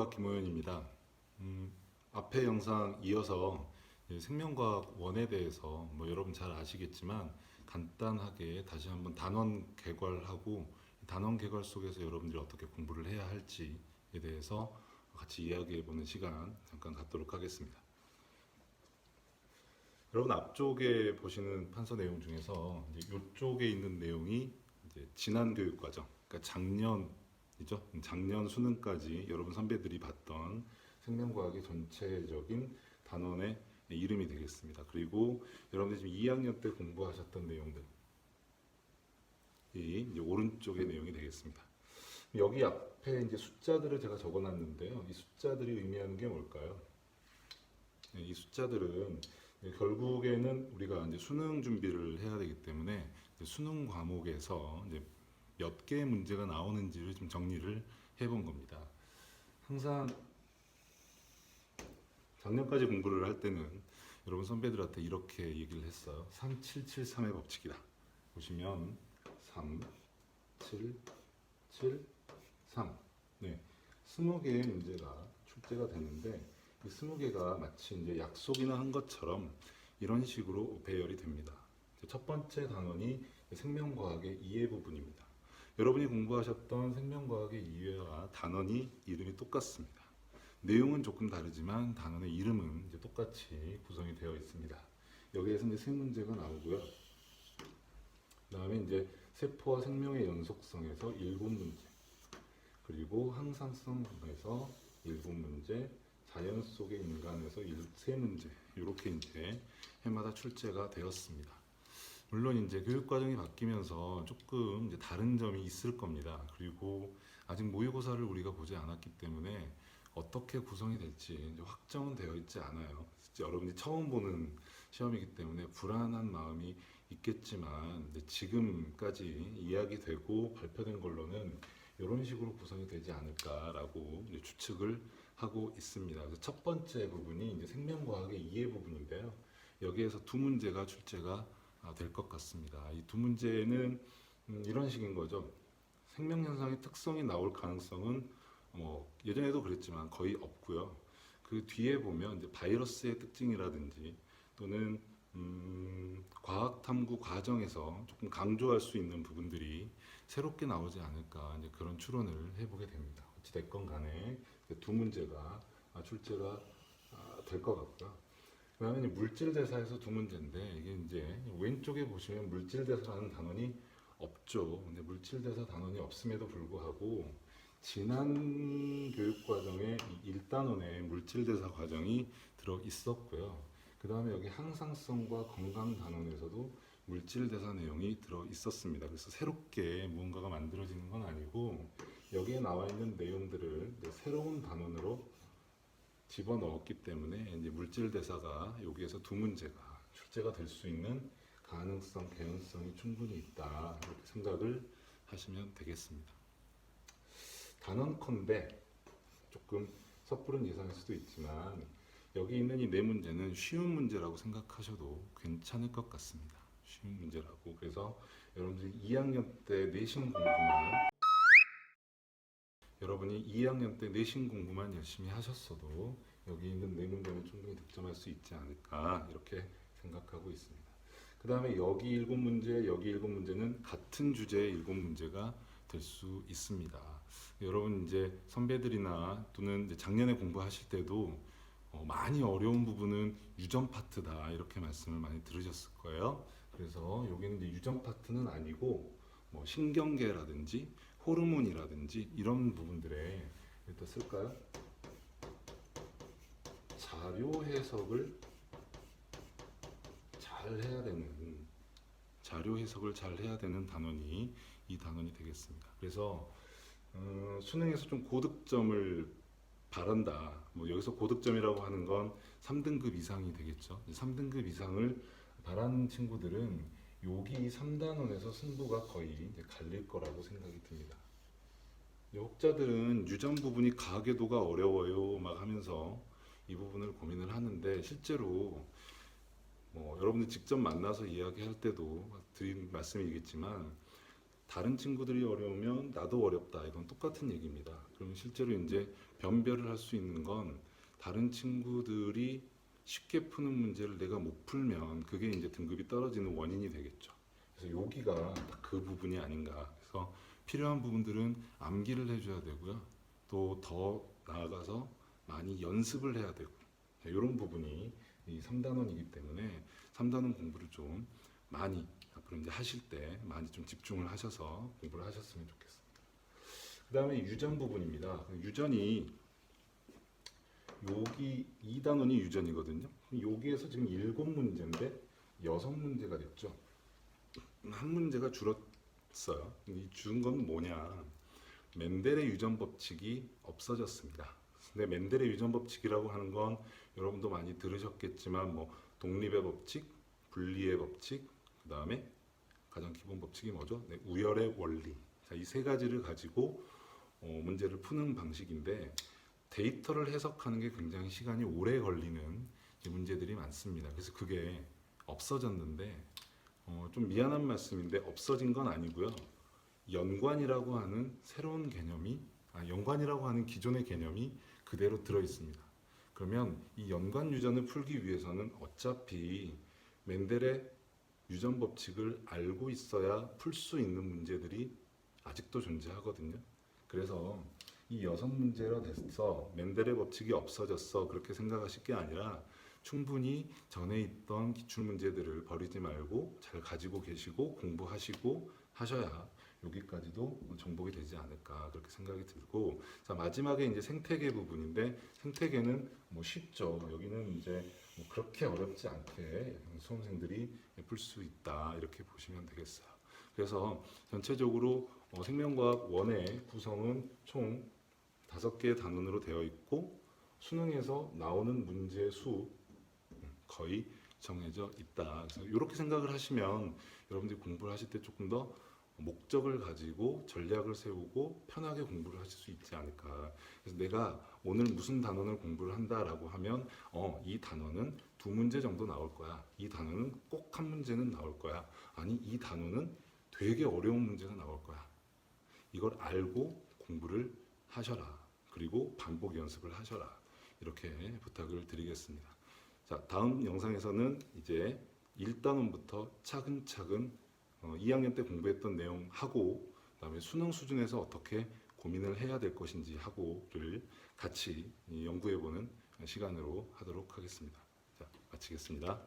생명과학 김호연입니다. 앞에 영상 이어서 생명과학 원에 대해서 여러분 잘 아시겠지만 간단하게 다시 한번 단원 개괄하고 단원 개괄 속에서 여러분들이 어떻게 공부를 해야 할지에 대해서 같이 이야기해보는 시간 잠깐 갖도록 하겠습니다. 여러분 앞쪽에 보시는 판서 내용 중에서 이쪽에 있는 내용이 이제 지난 교육과정, 그러니까 작년 수능까지 여러분 선배들이 봤던 생명과학의 전체적인 단원의 이름이 되겠습니다. 그리고 여러분들이 지금 2학년 때 공부하셨던 내용들이 이제 오른쪽의 내용이 되겠습니다. 여기 앞에 이제 숫자들을 제가 적어놨는데요. 이 숫자들이 의미하는 게 뭘까요? 이 숫자들은 결국에는 우리가 이제 수능 준비를 해야 되기 때문에 수능 과목에서 이제 몇 개의 문제가 나오는지를 좀 정리를 해본 겁니다. 항상 작년까지 공부를 할 때는 여러분 선배들한테 이렇게 얘기를 했어요. 3773의 법칙이다. 보시면 3, 7, 7, 3. 네, 20개의 문제가 출제가 되는데 이 20개가 마치 이제 약속이나 한 것처럼 이런 식으로 배열이 됩니다. 첫 번째 단원이 생명과학의 이해 부분입니다. 여러분이 공부하셨던 생명과학의 이해와 단원이 이름이 똑같습니다. 내용은 조금 다르지만 단원의 이름은 이제 똑같이 구성이 되어 있습니다. 여기에서 이제 세 문제가 나오고요. 그다음에 이제 세포와 생명의 연속성에서 7문제, 그리고 항상성에서 7문제, 자연 속의 인간에서 3문제, 이렇게 이제 해마다 출제가 되었습니다. 물론 이제 교육 과정이 바뀌면서 조금 이제 다른 점이 있을 겁니다. 그리고 아직 모의고사를 우리가 보지 않았기 때문에 어떻게 구성이 될지 이제 확정은 되어 있지 않아요. 여러분이 처음 보는 시험이기 때문에 불안한 마음이 있겠지만 지금까지 이야기되고 발표된 걸로는 이런 식으로 구성이 되지 않을까라고 추측을 하고 있습니다. 그래서 첫 번째 부분이 이제 생명과학의 이해 부분인데요. 여기에서 두 문제가 출제가 될 것 같습니다. 이 두 문제는 이런 식인 거죠. 생명현상의 특성이 나올 가능성은 예전에도 그랬지만 거의 없고요. 그 뒤에 보면 이제 바이러스의 특징이라든지 또는 과학 탐구 과정에서 조금 강조할 수 있는 부분들이 새롭게 나오지 않을까 이제 그런 추론을 해보게 됩니다. 어찌됐건 간에 두 문제가 출제가 될 것 같고요. 그 다음에 물질대사에서 두 문제인데 이게 이제 왼쪽에 보시면 물질대사라는 단원이 없죠. 근데 물질대사 단원이 없음에도 불구하고 지난 교육과정에 1단원에 물질대사 과정이 들어 있었고요. 그 다음에 여기 항상성과 건강 단원에서도 물질대사 내용이 들어 있었습니다. 그래서 새롭게 무언가가 만들어지는 건 아니고 여기에 나와 있는 내용들을 새로운 단원으로 집어넣었기 때문에 이제 물질대사가 여기에서 두 문제가 출제가 될 수 있는 가능성, 개연성이 충분히 있다 이렇게 생각을 하시면 되겠습니다. 단언컨대 조금 섣부른 예상일 수도 있지만 여기 있는 이 네 문제는 쉬운 문제라고 생각하셔도 괜찮을 것 같습니다. 쉬운 문제라고. 그래서 여러분들이 2학년 때 내신 공부만 열심히 하셨어도 여기 있는 네 문제는 충분히 득점할 수 있지 않을까 이렇게 생각하고 있습니다. 그 다음에 여기 7문제, 여기 7문제는 같은 주제의 7문제가 될 수 있습니다. 여러분 이제 선배들이나 또는 이제 작년에 공부하실 때도 많이 어려운 부분은 유전 파트다 이렇게 말씀을 많이 들으셨을 거예요. 그래서 여기는 이제 유전 파트는 아니고 신경계라든지 호르몬이라든지 이런 부분들에 일단 쓸까요? 자료 해석을 잘 해야 되는 단원이 이 단원이 되겠습니다. 그래서 수능에서 좀 고득점을 바란다. 여기서 고득점이라고 하는 건 3등급 이상이 되겠죠. 3등급 이상을 바라는 친구들은 여기 3단원에서 승부가 거의 이제 갈릴 거라고 생각이 듭니다. 혹자들은 유전 부분이 가계도가 어려워요 막 하면서 이 부분을 고민을 하는데 실제로 여러분들 직접 만나서 이야기할 때도 드린 말씀이겠지만 다른 친구들이 어려우면 나도 어렵다 이건 똑같은 얘기입니다. 그러면 실제로 이제 변별을 할 수 있는 건 다른 친구들이 쉽게 푸는 문제를 내가 못 풀면 그게 이제 등급이 떨어지는 원인이 되겠죠. 그래서 여기가 그 부분이 아닌가. 그래서 필요한 부분들은 암기를 해줘야 되고요. 또 더 나아가서 많이 연습을 해야 되고 이런 부분이 이 3단원이기 때문에 3단원 공부를 좀 많이 앞으로 이제 하실 때 많이 좀 집중을 하셔서 공부를 하셨으면 좋겠습니다. 그 다음에 유전 부분입니다. 유전이 여기 2단원이 유전이거든요. 여기에서 지금 7문제인데 6문제가 됐죠. 한 문제가 줄었어요. 이 준 건 뭐냐? 멘델의 유전 법칙이 없어졌습니다. 근데 멘델의 유전 법칙이라고 하는 건 여러분도 많이 들으셨겠지만 뭐 독립의 법칙, 분리의 법칙, 그 다음에 가장 기본 법칙이 뭐죠? 네, 우열의 원리. 이 세 가지를 가지고 문제를 푸는 방식인데 데이터를 해석하는 게 굉장히 시간이 오래 걸리는 문제들이 많습니다. 그래서 그게 없어졌는데 좀 미안한 말씀인데 없어진 건 아니고요. 연관이라고 하는 새로운 개념이 연관이라고 하는 기존의 개념이 그대로 들어 있습니다. 그러면 이 연관 유전을 풀기 위해서는 어차피 멘델의 유전 법칙을 알고 있어야 풀 수 있는 문제들이 아직도 존재하거든요. 그래서 이 6문제로 됐어, 멘델의 법칙이 없어졌어 그렇게 생각하실 게 아니라 충분히 전에 있던 기출 문제들을 버리지 말고 잘 가지고 계시고 공부하시고 하셔야 여기까지도 정복이 되지 않을까 그렇게 생각이 들고, 자 마지막에 이제 생태계 부분인데 생태계는 뭐 쉽죠. 여기는 이제 뭐 그렇게 어렵지 않게 수험생들이 풀 수 있다 이렇게 보시면 되겠어요. 그래서 전체적으로 생명과학 1의 구성은 총 5개의 단원으로 되어 있고 수능에서 나오는 문제 수 거의 정해져 있다. 그래서 이렇게 생각을 하시면 여러분들이 공부를 하실 때 조금 더 목적을 가지고 전략을 세우고 편하게 공부를 하실 수 있지 않을까. 그래서 내가 오늘 무슨 단원을 공부를 한다라고 하면 이 단원은 2문제 정도 나올 거야. 이 단원은 꼭 한 문제는 나올 거야. 아니 이 단원은 되게 어려운 문제가 나올 거야. 이걸 알고 공부를 하셔라. 그리고 반복 연습을 하셔라. 이렇게 부탁을 드리겠습니다. 자, 다음 영상에서는 이제 1단원부터 차근차근 2학년 때 공부했던 내용 하고 그다음에 수능 수준에서 어떻게 고민을 해야 될 것인지 하고를 같이 연구해보는 시간으로 하도록 하겠습니다. 자, 마치겠습니다.